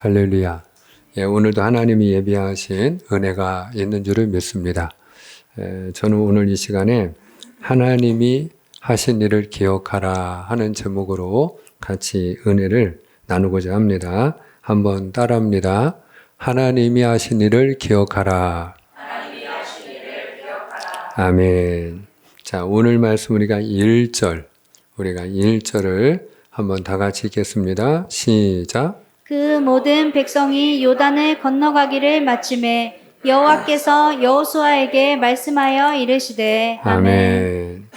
할렐루야. 예, 오늘도 하나님이 예비하신 은혜가 있는 줄을 믿습니다. 저는 오늘 이 시간에 하나님이 하신 일을 기억하라 하는 제목으로 같이 은혜를 나누고자 합니다. 한번 따라합니다. 하나님이 하신 일을 기억하라. 하나님이 하신 일을 기억하라. 아멘. 자, 오늘 말씀 우리가 1절을 한번 다 같이 읽겠습니다. 시작. 그 모든 백성이 요단을 건너가기를 마침에 여호와께서 여호수아에게 말씀하여 이르시되 아멘.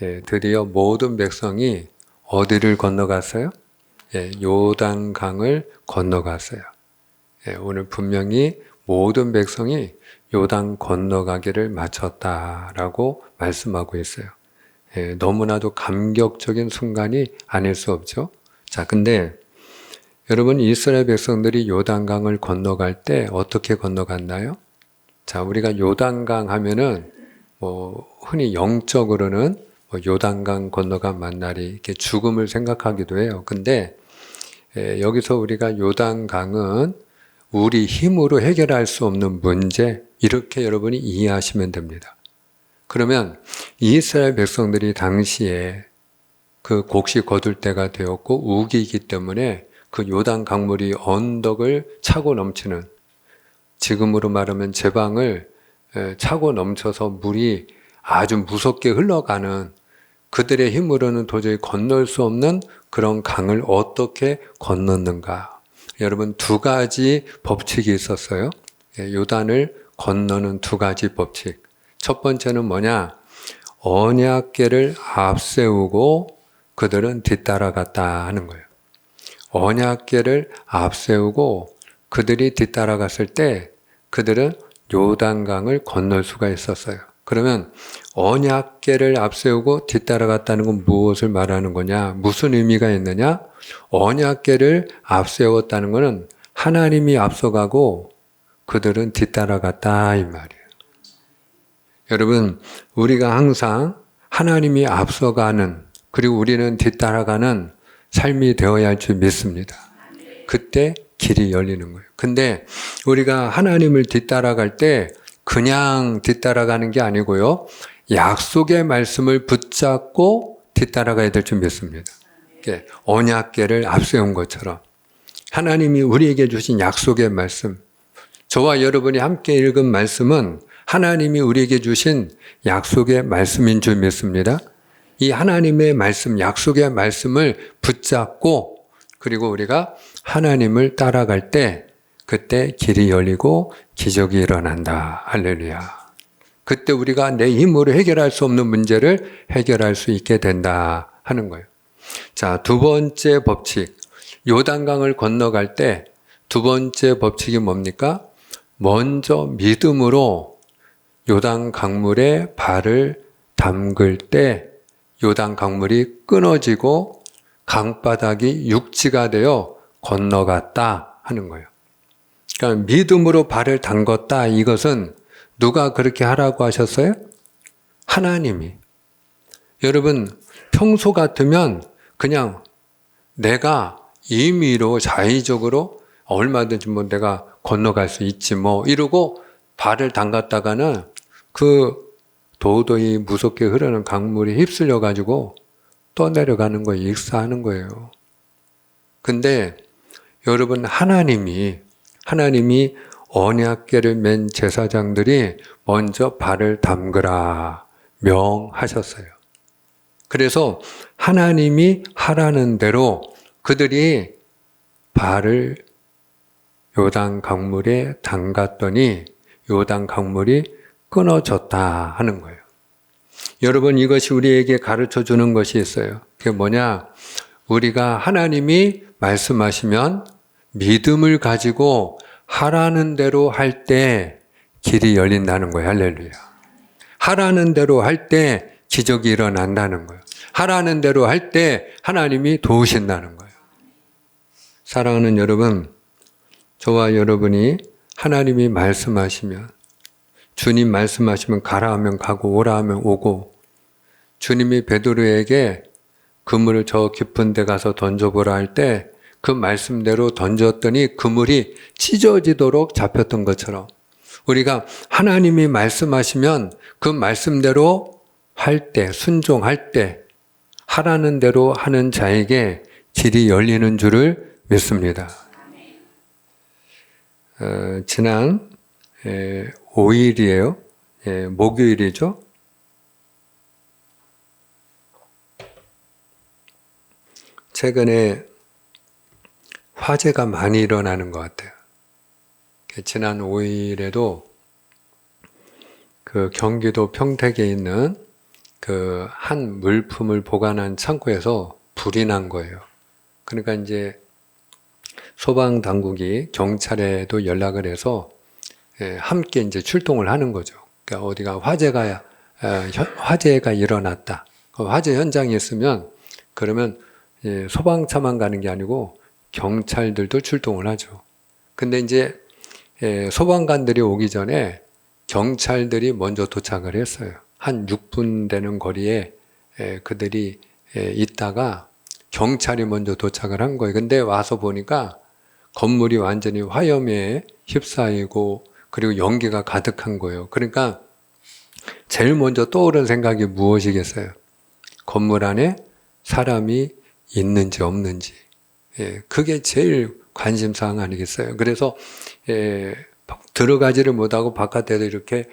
예, 드디어 모든 백성이 어디를 건너갔어요? 예, 요단강을 건너갔어요. 예, 오늘 분명히 모든 백성이 요단 건너가기를 마쳤다라고 말씀하고 있어요. 예, 너무나도 감격적인 순간이 아닐 수 없죠. 자, 근데 여러분, 이스라엘 백성들이 요단강을 건너갈 때 어떻게 건너갔나요? 자, 우리가 요단강 하면은 흔히 영적으로는 요단강 건너간 만날이 이렇게 죽음을 생각하기도 해요. 근데 여기서 우리가 요단강은 우리 힘으로 해결할 수 없는 문제, 이렇게 여러분이 이해하시면 됩니다. 그러면 이스라엘 백성들이 당시에 그 곡식 거둘 때가 되었고 우기이기 때문에 그 요단 강물이 언덕을 차고 넘치는, 지금으로 말하면 제방을 차고 넘쳐서 물이 아주 무섭게 흘러가는, 그들의 힘으로는 도저히 건널 수 없는 그런 강을 어떻게 건넜는가. 여러분, 두 가지 법칙이 있었어요. 요단을 건너는 두 가지 법칙. 첫 번째는 뭐냐? 언약궤를 앞세우고 그들은 뒤따라갔다 하는 거예요. 언약궤를 앞세우고 그들이 뒤따라갔을 때 그들은 요단강을 건널 수가 있었어요. 그러면 언약궤를 앞세우고 뒤따라갔다는 건 무엇을 말하는 거냐? 무슨 의미가 있느냐? 언약궤를 앞세웠다는 것은 하나님이 앞서가고 그들은 뒤따라갔다 이 말이에요. 여러분, 우리가 항상 하나님이 앞서가는, 그리고 우리는 뒤따라가는 삶이 되어야 할 줄 믿습니다. 그때 길이 열리는 거예요. 근데 우리가 하나님을 뒤따라갈 때 그냥 뒤따라가는 게 아니고요, 약속의 말씀을 붙잡고 뒤따라가야 될 줄 믿습니다. 언약궤를 앞세운 것처럼 하나님이 우리에게 주신 약속의 말씀, 저와 여러분이 함께 읽은 말씀은 하나님이 우리에게 주신 약속의 말씀인 줄 믿습니다. 이 하나님의 말씀, 약속의 말씀을 붙잡고, 그리고 우리가 하나님을 따라갈 때 그때 길이 열리고 기적이 일어난다. 할렐루야. 그때 우리가 내 힘으로 해결할 수 없는 문제를 해결할 수 있게 된다 하는 거예요. 자, 두 번째 법칙. 요단강을 건너갈 때 두 번째 법칙이 뭡니까? 먼저 믿음으로 요단 강물에 발을 담글 때 요단 강물이 끊어지고 강바닥이 육지가 되어 건너갔다 하는 거예요. 그러니까 믿음으로 발을 담궜다, 이것은 누가 그렇게 하라고 하셨어요? 하나님이. 여러분, 평소 같으면 그냥 내가 임의로 자의적으로 얼마든지 내가 건너갈 수 있지 이러고 발을 담갔다가는 그 도저히 무섭게 흐르는 강물이 휩쓸려 가지고 떠내려가는 거예요. 익사하는 거예요. 근데 여러분, 하나님이 언약궤를 맨 제사장들이 먼저 발을 담그라 명하셨어요. 그래서 하나님이 하라는 대로 그들이 발을 요단 강물에 담갔더니 요단 강물이 끊어졌다 하는 거예요. 여러분, 이것이 우리에게 가르쳐 주는 것이 있어요. 그게 뭐냐? 우리가 하나님이 말씀하시면 믿음을 가지고 하라는 대로 할 때 길이 열린다는 거예요. 할렐루야. 하라는 대로 할 때 기적이 일어난다는 거예요. 하라는 대로 할 때 하나님이 도우신다는 거예요. 사랑하는 여러분, 저와 여러분이 하나님이 말씀하시면, 주님 말씀하시면 가라 하면 가고 오라 하면 오고, 주님이 베드로에게 그물을 저 깊은 데 가서 던져보라 할 때 그 말씀대로 던졌더니 그물이 찢어지도록 잡혔던 것처럼 우리가 하나님이 말씀하시면 그 말씀대로 할 때, 순종할 때 하라는 대로 하는 자에게 길이 열리는 줄을 믿습니다. 지난 5일이에요. 목요일이죠. 최근에 화재가 많이 일어나는 것 같아요. 지난 5일에도 그 경기도 평택에 있는 그 한 물품을 보관한 창고에서 불이 난 거예요. 그러니까 이제 소방 당국이 경찰에도 연락을 해서 함께 이제 출동을 하는 거죠. 그러니까 어디가 화재가 일어났다. 화재 현장에 있으면 그러면 소방차만 가는 게 아니고 경찰들도 출동을 하죠. 근데 이제 소방관들이 오기 전에 경찰들이 먼저 도착을 했어요. 한 6분 되는 거리에 그들이 있다가 경찰이 먼저 도착을 한 거예요. 근데 와서 보니까 건물이 완전히 화염에 휩싸이고 그리고 연기가 가득한 거예요. 그러니까 제일 먼저 떠오른 생각이 무엇이겠어요? 건물 안에 사람이 있는지 없는지. 그게 제일 관심사항 아니겠어요? 그래서 들어가지를 못하고 바깥에도 이렇게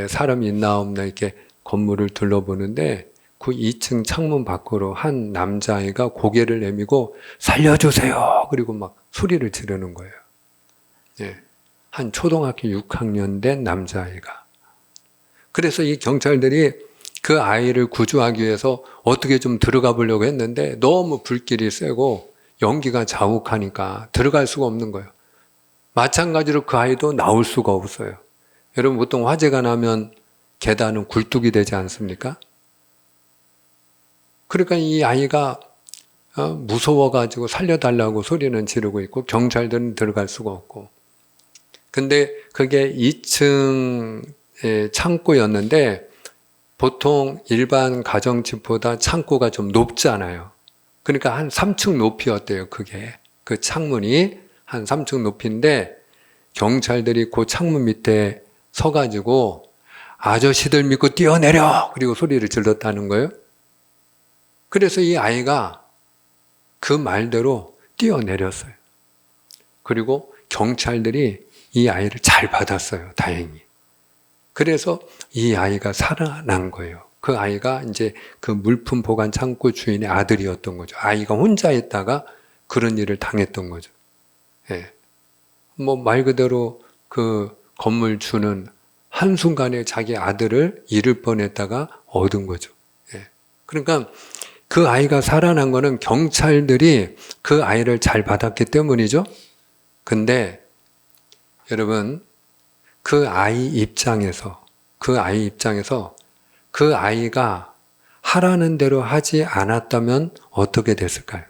사람이 있나 없나 이렇게 건물을 둘러보는데 그 2층 창문 밖으로 한 남자아이가 고개를 내미고 살려주세요. 그리고 막 소리를 지르는 거예요. 한 초등학교 6학년 된 남자아이가. 그래서 이 경찰들이 그 아이를 구조하기 위해서 어떻게 좀 들어가 보려고 했는데 너무 불길이 세고 연기가 자욱하니까 들어갈 수가 없는 거예요. 마찬가지로 그 아이도 나올 수가 없어요. 여러분 보통 화재가 나면 계단은 굴뚝이 되지 않습니까? 그러니까 이 아이가 무서워가지고 살려달라고 소리는 지르고 있고 경찰들은 들어갈 수가 없고. 근데 그게 2층 창고였는데 보통 일반 가정집보다 창고가 좀 높잖아요. 그러니까 한 3층 높이였대요. 그게 그 창문이 한 3층 높이인데 경찰들이 그 창문 밑에 서가지고 아저씨들 믿고 뛰어내려! 그리고 소리를 질렀다는 거예요. 그래서 이 아이가 그 말대로 뛰어내렸어요. 그리고 경찰들이 이 아이를 잘 받았어요. 다행히. 그래서 이 아이가 살아난 거예요. 그 아이가 이제 그 물품 보관 창고 주인의 아들이었던 거죠. 아이가 혼자 있다가 그런 일을 당했던 거죠. 뭐 말 그대로 그 건물 주는 한순간에 자기 아들을 잃을 뻔했다가 얻은 거죠. 그러니까 그 아이가 살아난 거는 경찰들이 그 아이를 잘 받았기 때문이죠. 근데 여러분 그 아이 입장에서 그 아이가 하라는 대로 하지 않았다면 어떻게 됐을까요?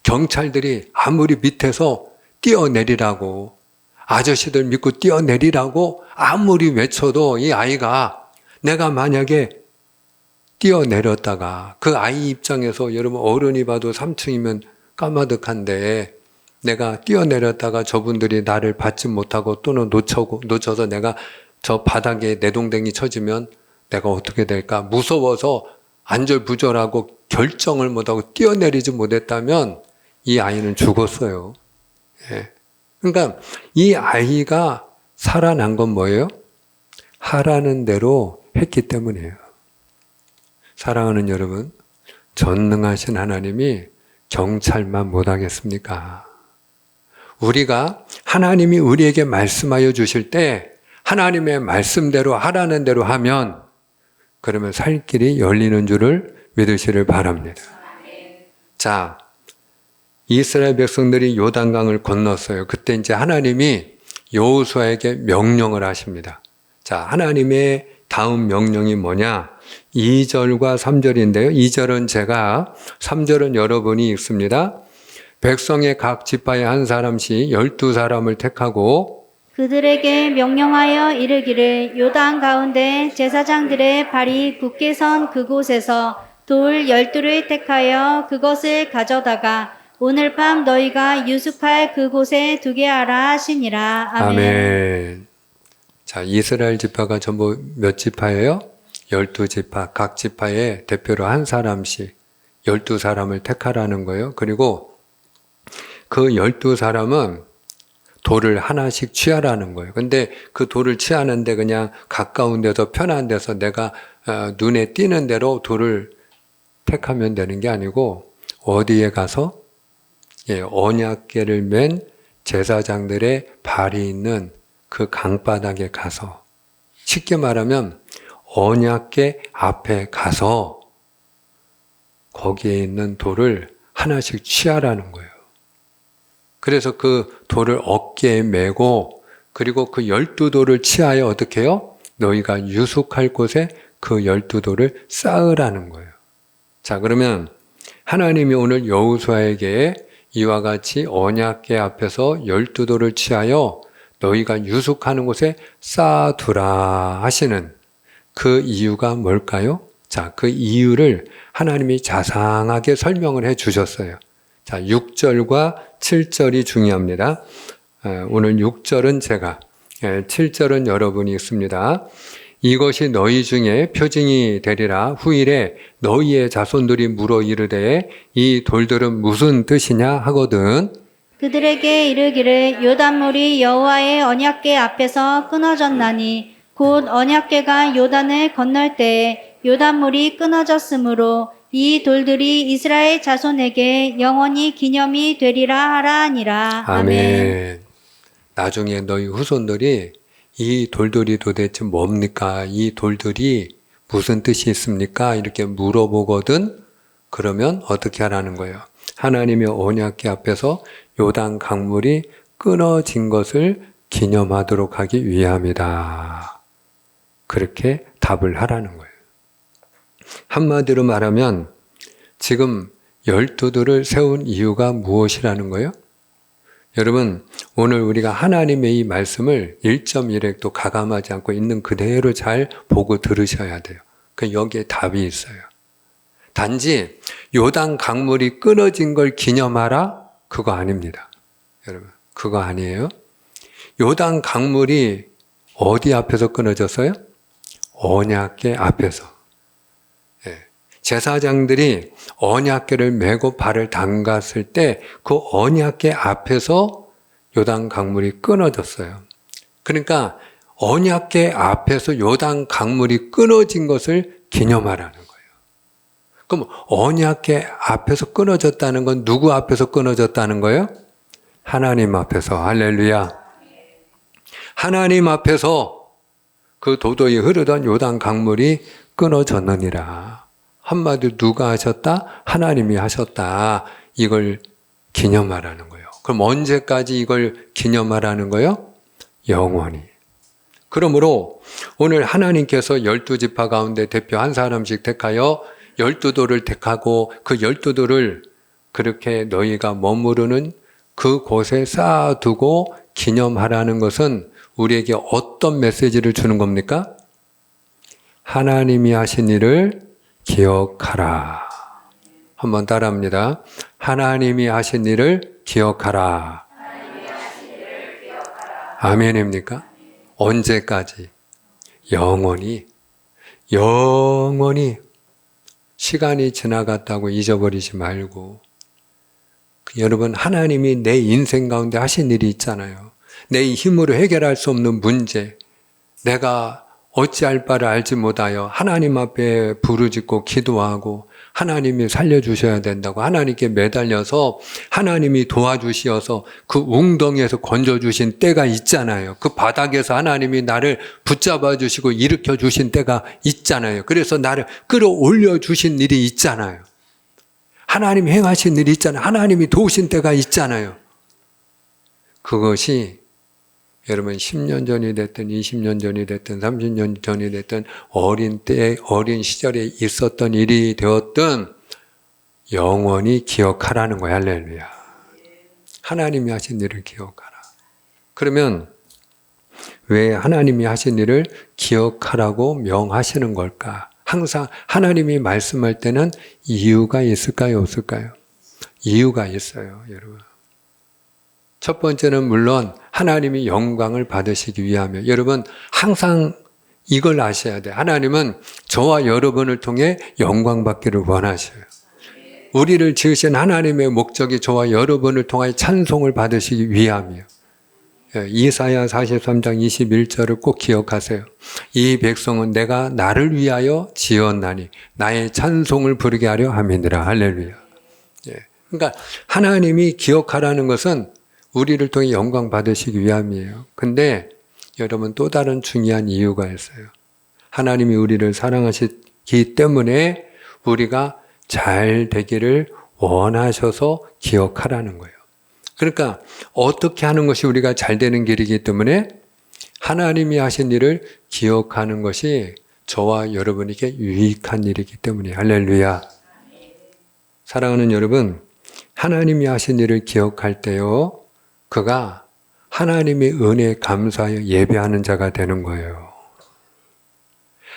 경찰들이 아무리 밑에서 뛰어내리라고 아저씨들 믿고 뛰어내리라고 아무리 외쳐도 이 아이가 내가 만약에 뛰어내렸다가 그 아이 입장에서 여러분 어른이 봐도 3층이면 까마득한데 내가 뛰어내렸다가 저분들이 나를 받지 못하고 또는 놓쳐서 내가 저 바닥에 내동댕이 쳐지면 내가 어떻게 될까? 무서워서 안절부절하고 결정을 못하고 뛰어내리지 못했다면 이 아이는 죽었어요. 그러니까 이 아이가 살아난 건 뭐예요? 하라는 대로 했기 때문이에요. 사랑하는 여러분, 전능하신 하나님이 경찰만 못하겠습니까? 우리가 하나님이 우리에게 말씀하여 주실 때 하나님의 말씀대로 하라는 대로 하면 그러면 살 길이 열리는 줄을 믿으시를 바랍니다. 자, 이스라엘 백성들이 요단강을 건넜어요. 그때 이제 하나님이 여호수아에게 명령을 하십니다. 자, 하나님의 다음 명령이 뭐냐? 2절과 3절인데요. 2절은 제가, 3절은 여러분이 읽습니다. 백성의 각 지파의 한 사람씩 12사람을 택하고 그들에게 명령하여 이르기를 요단 가운데 제사장들의 발이 굳게 선 그곳에서 돌 12를 택하여 그것을 가져다가 오늘 밤 너희가 유숙할 그곳에 두게 하라 하시니라. 아멘. 아멘. 자, 이스라엘 지파가 전부 몇 지파예요? 12지파. 각 지파에 대표로 한 사람씩 12사람을 택하라는 거예요. 그리고 그 12사람은 돌을 하나씩 취하라는 거예요. 근데 그 돌을 취하는데 그냥 가까운 데서 편한 데서 내가 눈에 띄는 대로 돌을 택하면 되는 게 아니고 어디에 가서 언약궤를 맨 제사장들의 발이 있는 그 강바닥에 가서, 쉽게 말하면 언약궤 앞에 가서 거기에 있는 돌을 하나씩 취하라는 거예요. 그래서 그 돌을 어깨에 메고, 그리고 그 12돌을 취하여 어떻게 해요? 너희가 유숙할 곳에 그 12돌을 쌓으라는 거예요. 자, 그러면 하나님이 오늘 여호수아에게 이와 같이 언약궤 앞에서 12돌을 취하여 너희가 유숙하는 곳에 쌓아두라 하시는 그 이유가 뭘까요? 자, 그 이유를 하나님이 자상하게 설명을 해 주셨어요. 자, 6절과 7절이 중요합니다. 오늘 6절은 제가, 7절은 여러분이 읽습니다. 이것이 너희 중에 표징이 되리라. 후일에 너희의 자손들이 물어 이르되 이 돌들은 무슨 뜻이냐 하거든. 그들에게 이르기를 요단물이 여호와의 언약궤 앞에서 끊어졌나니 곧 언약궤가 요단을 건널 때에 요단물이 끊어졌으므로 이 돌들이 이스라엘 자손에게 영원히 기념이 되리라 하라 하니라. 아멘. 나중에 너희 후손들이 이 돌들이 도대체 뭡니까? 이 돌들이 무슨 뜻이 있습니까? 이렇게 물어보거든. 그러면 어떻게 하라는 거예요? 하나님의 언약궤 앞에서 요단 강물이 끊어진 것을 기념하도록 하기 위함이다. 그렇게 답을 하라는 거예요. 한마디로 말하면 지금 12돌을 세운 이유가 무엇이라는 거예요? 여러분, 오늘 우리가 하나님의 이 말씀을 1.1획도 가감하지 않고 있는 그대로 잘 보고 들으셔야 돼요. 여기에 답이 있어요. 단지 요단 강물이 끊어진 걸 기념하라? 그거 아닙니다. 여러분, 그거 아니에요. 요단 강물이 어디 앞에서 끊어졌어요? 언약궤 앞에서. 제사장들이 언약궤를 메고 발을 담갔을 때 그 언약궤 앞에서 요단 강물이 끊어졌어요. 그러니까 언약궤 앞에서 요단 강물이 끊어진 것을 기념하라는 거예요. 그럼 언약궤 앞에서 끊어졌다는 건 누구 앞에서 끊어졌다는 거예요? 하나님 앞에서. 할렐루야. 하나님 앞에서 그 도도히 흐르던 요단 강물이 끊어졌느니라. 한마디로 누가 하셨다? 하나님이 하셨다. 이걸 기념하라는 거예요. 그럼 언제까지 이걸 기념하라는 거예요? 영원히. 그러므로 오늘 하나님께서 12지파 가운데 대표 한 사람씩 택하여 12돌을 택하고 그 12돌을 그렇게 너희가 머무르는 그 곳에 쌓아두고 기념하라는 것은 우리에게 어떤 메시지를 주는 겁니까? 하나님이 하신 일을 기억하라. 한번 따라합니다. 하나님이 하신 일을 기억하라. 아멘입니까? 언제까지? 영원히. 영원히. 시간이 지나갔다고 잊어버리지 말고. 여러분, 하나님이 내 인생 가운데 하신 일이 있잖아요. 내 힘으로 해결할 수 없는 문제, 내가 어찌할 바를 알지 못하여 하나님 앞에 부르짖고 기도하고 하나님이 살려주셔야 된다고 하나님께 매달려서 하나님이 도와주시어서 그 웅덩이에서 건져주신 때가 있잖아요. 그 바닥에서 하나님이 나를 붙잡아 주시고 일으켜 주신 때가 있잖아요. 그래서 나를 끌어올려 주신 일이 있잖아요. 하나님이 행하신 일이 있잖아요. 하나님이 도우신 때가 있잖아요. 그것이 여러분 10년 전이 됐든 20년 전이 됐든 30년 전이 됐든 어린 때 어린 시절에 있었던 일이 되었든 영원히 기억하라는 거야. 할렐루야. 하나님이 하신 일을 기억하라. 그러면 왜 하나님이 하신 일을 기억하라고 명하시는 걸까? 항상 하나님이 말씀할 때는 이유가 있을까요, 없을까요? 이유가 있어요, 여러분. 첫 번째는 물론 하나님이 영광을 받으시기 위하며, 여러분 항상 이걸 아셔야 돼요. 하나님은 저와 여러분을 통해 영광 받기를 원하셔요. 우리를 지으신 하나님의 목적이 저와 여러분을 통하여 찬송을 받으시기 위함이에요. 이사야 43장 21절을 꼭 기억하세요. 이 백성은 내가 나를 위하여 지었나니 나의 찬송을 부르게 하려 함이니라. 할렐루야. 그러니까 하나님이 기억하라는 것은 우리를 통해 영광 받으시기 위함이에요. 근데 여러분 또 다른 중요한 이유가 있어요. 하나님이 우리를 사랑하시기 때문에 우리가 잘 되기를 원하셔서 기억하라는 거예요. 그러니까 어떻게 하는 것이 우리가 잘 되는 길이기 때문에 하나님이 하신 일을 기억하는 것이 저와 여러분에게 유익한 일이기 때문에 할렐루야. 사랑하는 여러분, 하나님이 하신 일을 기억할 때요, 그가 하나님의 은혜에 감사하여 예배하는 자가 되는 거예요.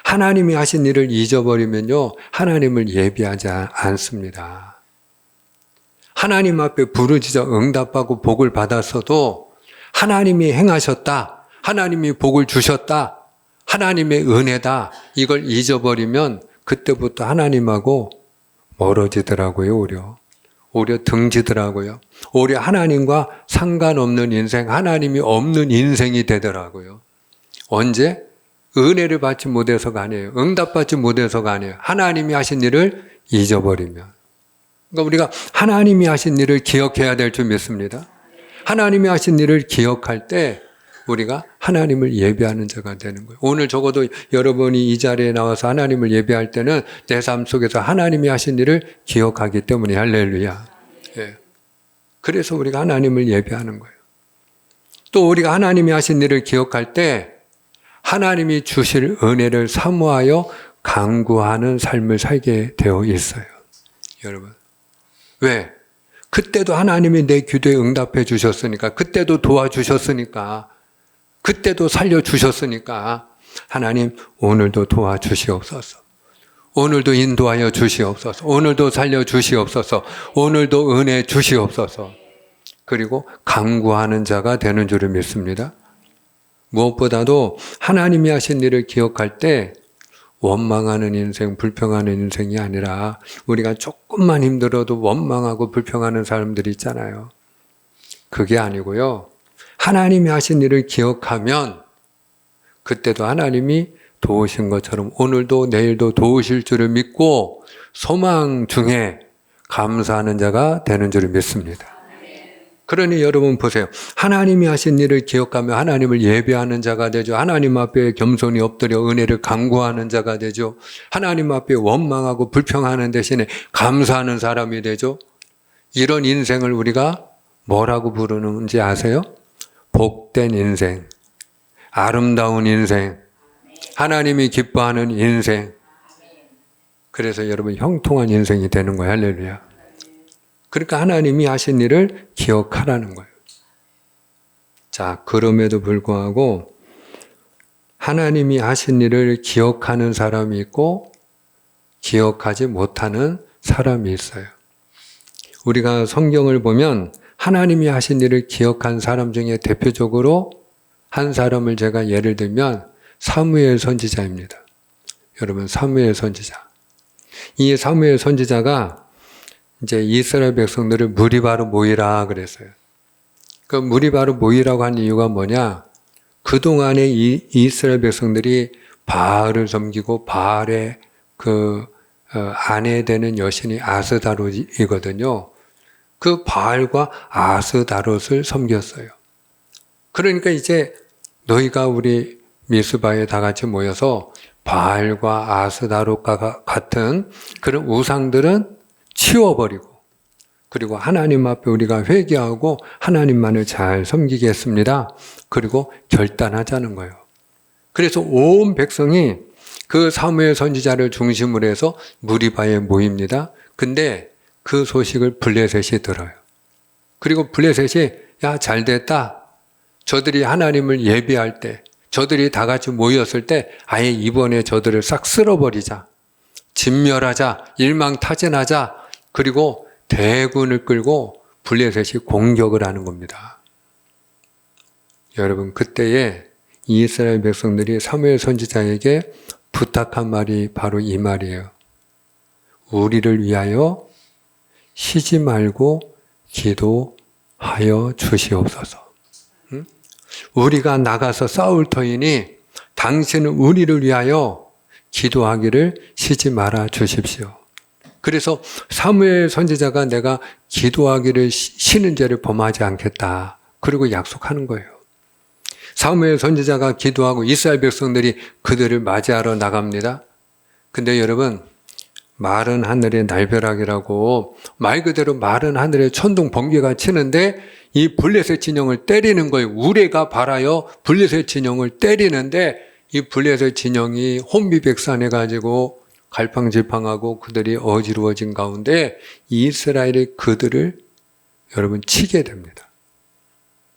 하나님이 하신 일을 잊어버리면요, 하나님을 예배하지 않습니다. 하나님 앞에 부르짖어 응답하고 복을 받았어도 하나님이 행하셨다, 하나님이 복을 주셨다, 하나님의 은혜다, 이걸 잊어버리면 그때부터 하나님하고 멀어지더라고요, 오히려 등지더라고요. 오히려 하나님과 상관없는 인생, 하나님이 없는 인생이 되더라고요. 언제? 은혜를 받지 못해서가 아니에요. 응답받지 못해서가 아니에요. 하나님이 하신 일을 잊어버리면. 그러니까 우리가 하나님이 하신 일을 기억해야 될 줄 믿습니다. 하나님이 하신 일을 기억할 때 우리가 하나님을 예배하는 자가 되는 거예요. 오늘 적어도 여러분이 이 자리에 나와서 하나님을 예배할 때는 내 삶 속에서 하나님이 하신 일을 기억하기 때문에 할렐루야. 예. 그래서 우리가 하나님을 예배하는 거예요. 또 우리가 하나님이 하신 일을 기억할 때 하나님이 주실 은혜를 사모하여 간구하는 삶을 살게 되어 있어요. 여러분. 왜? 그때도 하나님이 내 기도에 응답해 주셨으니까, 그때도 도와주셨으니까, 그때도 살려주셨으니까 하나님 오늘도 도와주시옵소서. 오늘도 인도하여 주시옵소서. 오늘도 살려주시옵소서. 오늘도 은혜 주시옵소서. 그리고 간구하는 자가 되는 줄을 믿습니다. 무엇보다도 하나님이 하신 일을 기억할 때 원망하는 인생, 불평하는 인생이 아니라 우리가 조금만 힘들어도 원망하고 불평하는 사람들이 있잖아요. 그게 아니고요. 하나님이 하신 일을 기억하면 그때도 하나님이 도우신 것처럼 오늘도 내일도 도우실 줄을 믿고 소망 중에 감사하는 자가 되는 줄을 믿습니다. 그러니 여러분 보세요. 하나님이 하신 일을 기억하며 하나님을 예배하는 자가 되죠. 하나님 앞에 겸손히 엎드려 은혜를 간구하는 자가 되죠. 하나님 앞에 원망하고 불평하는 대신에 감사하는 사람이 되죠. 이런 인생을 우리가 뭐라고 부르는지 아세요? 복된 인생, 아름다운 인생, 하나님이 기뻐하는 인생. 그래서 여러분 형통한 인생이 되는 거예요. 할렐루야. 그러니까 하나님이 하신 일을 기억하라는 거예요. 자, 그럼에도 불구하고 하나님이 하신 일을 기억하는 사람이 있고 기억하지 못하는 사람이 있어요. 우리가 성경을 보면 하나님이 하신 일을 기억한 사람 중에 대표적으로 한 사람을 제가 예를 들면 사무엘 선지자입니다. 여러분, 사무엘 선지자. 이 사무엘 선지자가 이제 이스라엘 백성들을 무리바로 모이라 그랬어요. 그 무리바로 모이라고 한 이유가 뭐냐? 그동안에 이 이스라엘 백성들이 바알을 섬기고 바알의 아내 되는 여신이 아스다롯이거든요. 그 바알과 아스다롯을 섬겼어요. 그러니까 이제 너희가 우리 미스바에 다 같이 모여서 바알과 아스다롯과 같은 그런 우상들은 치워버리고 그리고 하나님 앞에 우리가 회개하고 하나님만을 잘 섬기겠습니다. 그리고 결단하자는 거예요. 그래서 온 백성이 그 사무엘 선지자를 중심으로 해서 무리바에 모입니다. 근데 그 소식을 블레셋이 들어요. 그리고 블레셋이 야, 잘됐다. 저들이 하나님을 예배할 때 저들이 다 같이 모였을 때 아예 이번에 저들을 싹 쓸어버리자. 진멸하자, 일망타진하자, 그리고 대군을 끌고 블레셋이 공격을 하는 겁니다. 여러분, 그때에 이스라엘 백성들이 사무엘 선지자에게 부탁한 말이 바로 이 말이에요. 우리를 위하여 쉬지 말고 기도하여 주시옵소서. 우리가 나가서 싸울 터이니 당신은 우리를 위하여 기도하기를 쉬지 말아 주십시오. 그래서 사무엘 선지자가 내가 기도하기를 쉬는 죄를 범하지 않겠다. 그리고 약속하는 거예요. 사무엘 선지자가 기도하고 이스라엘 백성들이 그들을 맞이하러 나갑니다. 근데 여러분, 마른 하늘의 날벼락이라고 말 그대로 마른 하늘에 천둥 번개가 치는데 이 블레셋 진영을 때리는 거예요. 우레가 발하여 블레셋 진영을 때리는데 이 블레셋 진영이 혼비백산해가지고 갈팡질팡하고 그들이 어지러워진 가운데 이스라엘이 그들을 여러분 치게 됩니다.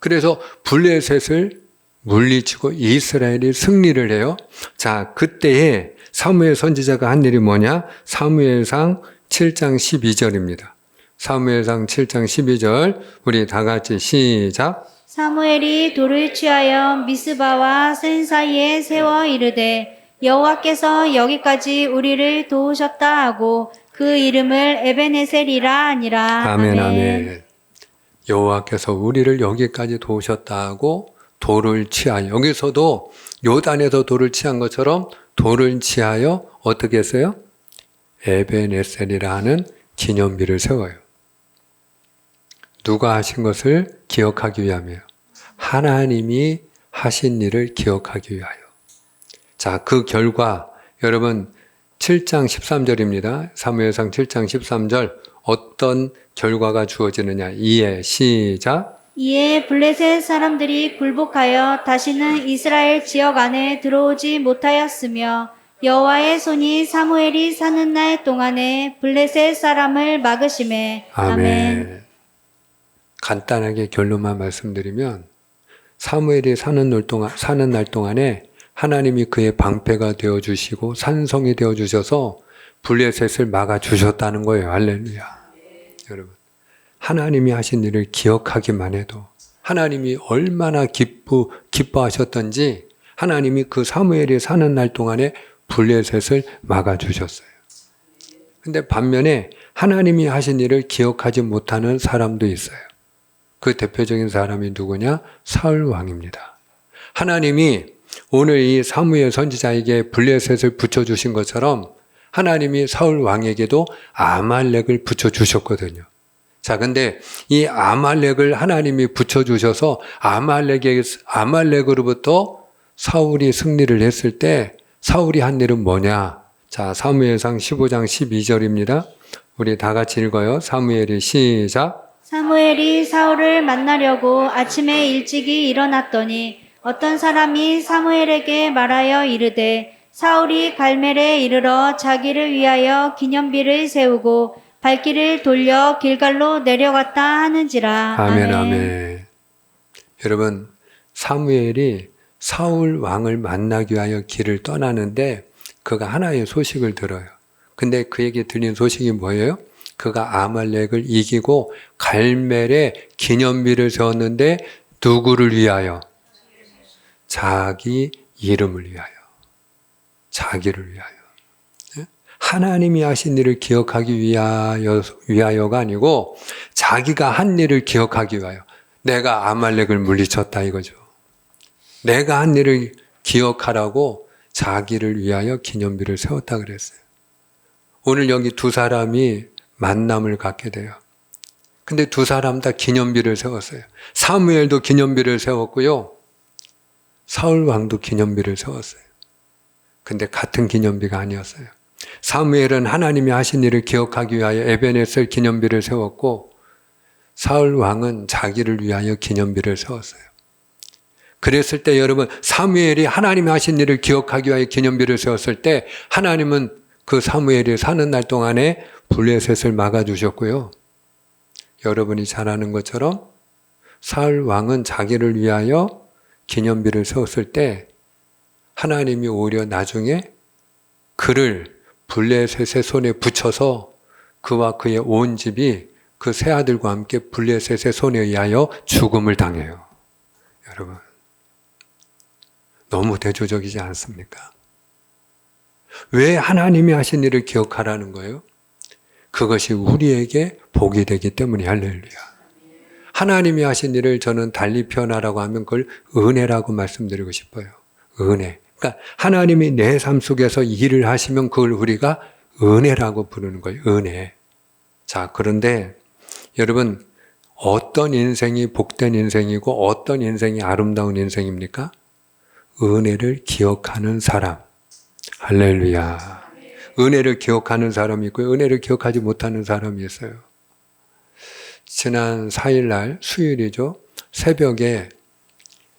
그래서 블레셋을 물리치고 이스라엘이 승리를 해요. 자, 그때에 사무엘 선지자가 한 일이 뭐냐? 사무엘상 7장 12절입니다. 사무엘상 7장 12절 우리 다 같이 시작. 사무엘이 돌을 취하여 미스바와 센 사이에 세워 이르되 여호와께서 여기까지 우리를 도우셨다 하고 그 이름을 에베네셀이라 하니라. 아멘, 아멘. 여호와께서 우리를 여기까지 도우셨다 하고 돌을 취하여, 여기서도 요단에서 돌을 취한 것처럼 돌을 취하여 어떻게 했어요? 에베네셀이라 하는 기념비를 세워요. 누가 하신 것을 기억하기 위함이에요. 하나님이 하신 일을 기억하기 위하여. 자, 그 결과 여러분 7장 13절입니다. 사무엘상 7장 13절 어떤 결과가 주어지느냐. 이에 시작. 이에 블레셋 사람들이 굴복하여 다시는 이스라엘 지역 안에 들어오지 못하였으며 여호와의 손이 사무엘이 사는 날 동안에 블레셋 사람을 막으심에. 아멘. 간단하게 결론만 말씀드리면 사무엘이 사는 날 동안에 하나님이 그의 방패가 되어주시고 산성이 되어주셔서 블레셋을 막아주셨다는 거예요. 할렐루야. 여러분, 하나님이 하신 일을 기억하기만 해도 하나님이 얼마나 기뻐하셨던지 하나님이 그 사무엘이 사는 날 동안에 블레셋을 막아주셨어요. 근데 반면에 하나님이 하신 일을 기억하지 못하는 사람도 있어요. 그 대표적인 사람이 누구냐? 사울 왕입니다. 하나님이 오늘 이 사무엘 선지자에게 블레셋을 붙여주신 것처럼 하나님이 사울 왕에게도 아말렉을 붙여주셨거든요. 자, 근데 이 아말렉을 하나님이 붙여주셔서 아말렉으로부터 사울이 승리를 했을 때 사울이 한 일은 뭐냐? 자, 사무엘상 15장 12절입니다. 우리 다 같이 읽어요. 사무엘이 시작. 사무엘이 사울을 만나려고 아침에 일찍이 일어났더니 어떤 사람이 사무엘에게 말하여 이르되 사울이 갈멜에 이르러 자기를 위하여 기념비를 세우고 발길을 돌려 길갈로 내려갔다 하는지라. 아멘, 아멘. 여러분, 사무엘이 사울 왕을 만나기 위하여 길을 떠나는데 그가 하나의 소식을 들어요. 근데 그에게 들린 소식이 뭐예요? 그가 아말렉을 이기고 갈멜에 기념비를 세웠는데 누구를 위하여? 자기 이름을 위하여. 자기를 위하여. 하나님이 하신 일을 기억하기 위하여가 아니고 자기가 한 일을 기억하기 위하여. 내가 아말렉을 물리쳤다 이거죠. 내가 한 일을 기억하라고 자기를 위하여 기념비를 세웠다 그랬어요. 오늘 여기 두 사람이 만남을 갖게 돼요. 근데 두 사람 다 기념비를 세웠어요. 사무엘도 기념비를 세웠고요. 사울 왕도 기념비를 세웠어요. 근데 같은 기념비가 아니었어요. 사무엘은 하나님이 하신 일을 기억하기 위하여 에베네셀 기념비를 세웠고 사울 왕은 자기를 위하여 기념비를 세웠어요. 그랬을 때 여러분, 사무엘이 하나님이 하신 일을 기억하기 위하여 기념비를 세웠을 때 하나님은 그 사무엘이 사는 날 동안에 블레셋을 막아주셨고요. 여러분이 잘 아는 것처럼 사울 왕은 자기를 위하여 기념비를 세웠을 때 하나님이 오히려 나중에 그를 블레셋의 손에 붙여서 그와 그의 온 집이 그 세 아들과 함께 블레셋의 손에 의하여 죽음을 당해요. 여러분, 너무 대조적이지 않습니까? 왜 하나님이 하신 일을 기억하라는 거예요? 그것이 우리에게 복이 되기 때문에. 할렐루야. 하나님이 하신 일을 저는 달리 표현하라고 하면 그걸 은혜라고 말씀드리고 싶어요. 은혜. 그러니까 하나님이 내 삶 속에서 일을 하시면 그걸 우리가 은혜라고 부르는 거예요. 은혜. 자, 그런데 여러분, 어떤 인생이 복된 인생이고 어떤 인생이 아름다운 인생입니까? 은혜를 기억하는 사람. 할렐루야. 은혜를 기억하는 사람이 있고 은혜를 기억하지 못하는 사람이 있어요. 지난 4일날 수요일이죠. 새벽에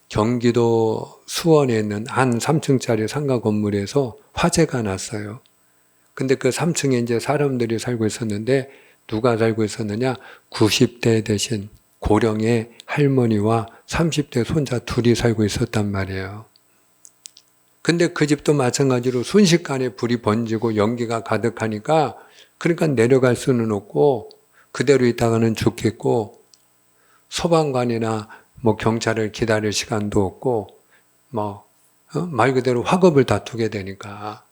경기도 수원에 있는 한 3층짜리 상가 건물에서 화재가 났어요. 근데 그 3층에 이제 사람들이 살고 있었는데 누가 살고 있었느냐? 90대 되신 고령의 할머니와 30대 손자 둘이 살고 있었단 말이에요. 근데 그 집도 마찬가지로 순식간에 불이 번지고 연기가 가득하니까 그러니까 내려갈 수는 없고 그대로 있다가는 죽겠고 소방관이나 뭐 경찰을 기다릴 시간도 없고 말 그대로 화급을 다투게 되니까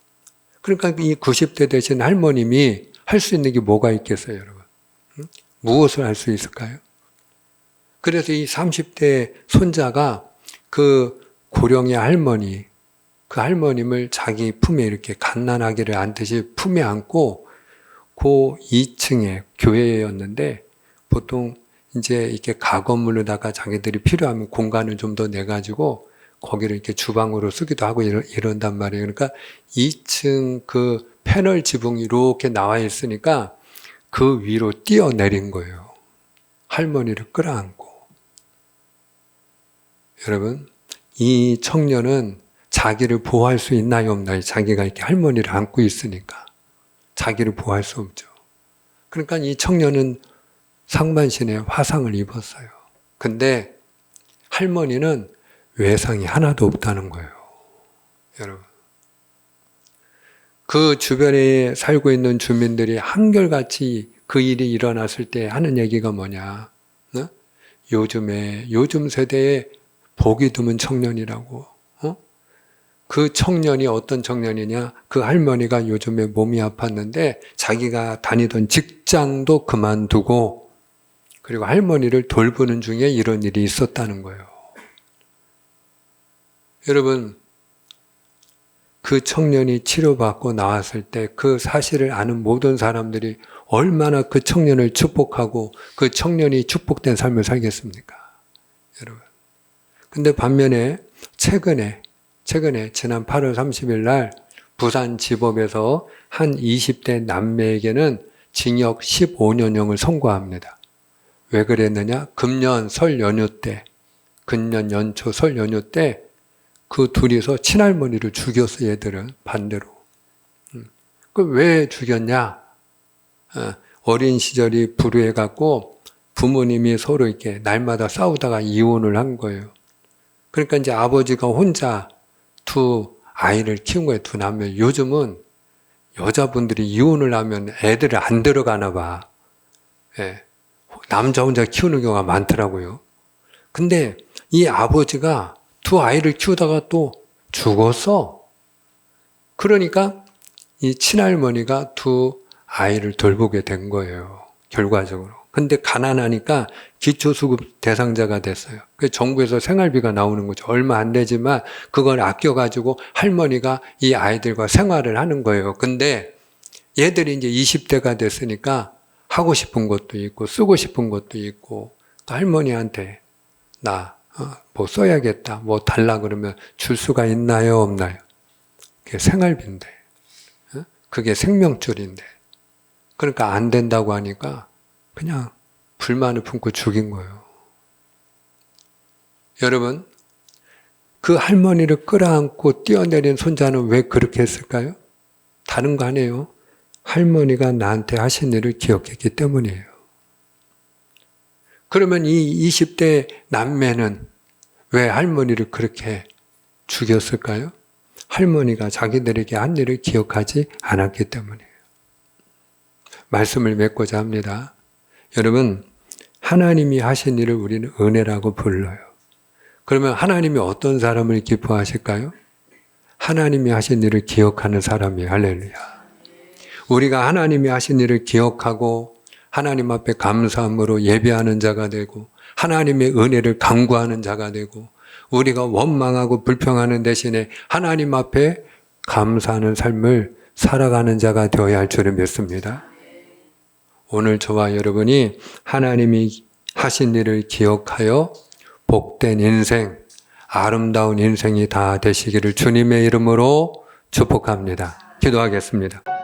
그러니까 이 90대 되신 할머님이 할 수 있는 게 뭐가 있겠어요, 여러분? 무엇을 할 수 있을까요? 그래서 이 30대 손자가 그 고령의 할머니, 그 할머님을 자기 품에 이렇게 갓난아기를 안듯이 품에 안고 그 2층에 교회였는데 보통 이제 이렇게 가건물로다가 자기들이 필요하면 공간을 좀 더 내가지고 거기를 이렇게 주방으로 쓰기도 하고 이런단 말이에요. 그러니까 2층 그 패널 지붕이 이렇게 나와 있으니까 그 위로 뛰어내린 거예요. 할머니를 끌어안고. 여러분, 이 청년은 자기를 보호할 수 있나요, 없나요? 자기가 이렇게 할머니를 안고 있으니까. 자기를 보호할 수 없죠. 그러니까 이 청년은 상반신에 화상을 입었어요. 근데 할머니는 외상이 하나도 없다는 거예요. 여러분. 그 주변에 살고 있는 주민들이 한결같이 그 일이 일어났을 때 하는 얘기가 뭐냐. 요즘 세대에 복이 드문 청년이라고. 그 청년이 어떤 청년이냐. 그 할머니가 요즘에 몸이 아팠는데 자기가 다니던 직장도 그만두고 그리고 할머니를 돌보는 중에 이런 일이 있었다는 거예요. 여러분, 그 청년이 치료받고 나왔을 때 그 사실을 아는 모든 사람들이 얼마나 그 청년을 축복하고 그 청년이 축복된 삶을 살겠습니까? 여러분. 근데 반면에 최근에 지난 8월 30일 날 부산지법에서 한 20대 남매에게는 징역 15년형을 선고합니다. 왜 그랬느냐? 금년 설 연휴 때, 금년 연초 설 연휴 때 그 둘이서 친할머니를 죽였어, 얘들은. 반대로. 그 왜 죽였냐? 어린 시절이 불우해갖고 부모님이 서로 이렇게 날마다 싸우다가 이혼을 한 거예요. 그러니까 이제 아버지가 혼자 두 아이를 키운 거예요, 두 남매. 요즘은 여자분들이 이혼을 하면 애들을 안 들어가나 봐. 예. 남자 혼자 키우는 경우가 많더라고요. 근데 이 아버지가 두 아이를 키우다가 또 죽었어. 그러니까 이 친할머니가 두 아이를 돌보게 된 거예요. 결과적으로. 근데 가난하니까 기초수급 대상자가 됐어요. 그래서 정부에서 생활비가 나오는 거죠. 얼마 안 되지만 그걸 아껴가지고 할머니가 이 아이들과 생활을 하는 거예요. 근데 얘들이 이제 20대가 됐으니까 하고 싶은 것도 있고 쓰고 싶은 것도 있고 할머니한테 나 뭐 써야겠다, 뭐 달라 그러면 줄 수가 있나요, 없나요? 그게 생활비인데, 그게 생명줄인데, 그러니까 안 된다고 하니까 그냥 불만을 품고 죽인 거예요. 여러분, 그 할머니를 끌어안고 뛰어내린 손자는 왜 그렇게 했을까요? 다른 거 아니에요. 할머니가 나한테 하신 일을 기억했기 때문이에요. 그러면 이 20대 남매는 왜 할머니를 그렇게 죽였을까요? 할머니가 자기들에게 한 일을 기억하지 않았기 때문이에요. 말씀을 맺고자 합니다. 여러분, 하나님이 하신 일을 우리는 은혜라고 불러요. 그러면 하나님이 어떤 사람을 기뻐하실까요? 하나님이 하신 일을 기억하는 사람이에요. 할렐루야. 우리가 하나님이 하신 일을 기억하고 하나님 앞에 감사함으로 예배하는 자가 되고 하나님의 은혜를 간구하는 자가 되고 우리가 원망하고 불평하는 대신에 하나님 앞에 감사하는 삶을 살아가는 자가 되어야 할 줄을 믿습니다. 오늘 저와 여러분이 하나님이 하신 일을 기억하여 복된 인생, 아름다운 인생이 다 되시기를 주님의 이름으로 축복합니다. 기도하겠습니다.